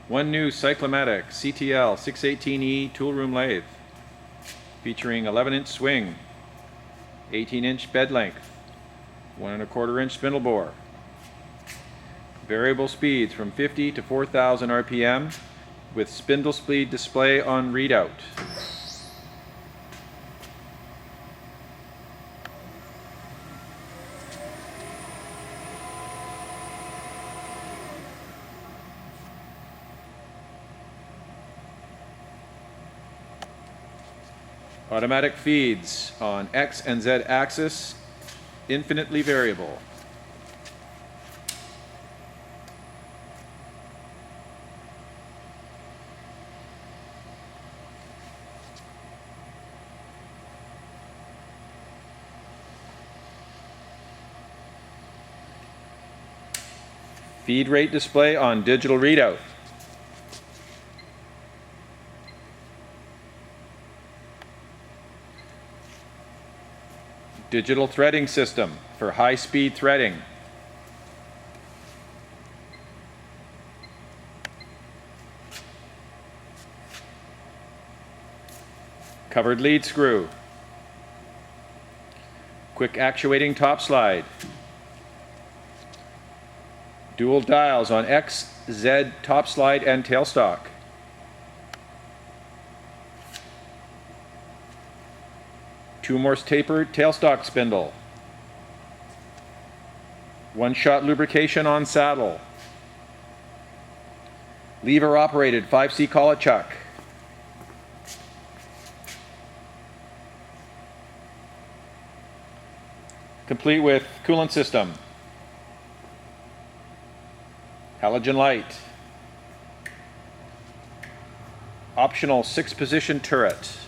One new Cyclematic 618e Toolroom Lathe featuring 11-inch swing, 18-inch bed length, 1 1/4-inch spindle bore, variable speeds from 50 to 4,000 RPM with spindle speed display on readout. Automatic feeds on X and Z axis, infinitely variable. Feed rate display on digital readout. Digital threading system for high-speed threading. Covered lead screw. Quick actuating top slide. Dual dials on X, Z, top slide and tailstock. Two-Morse tapered tailstock spindle. One-shot lubrication on saddle. Lever operated 5C collet chuck. Complete with coolant system. Halogen light. Optional 6-position turret.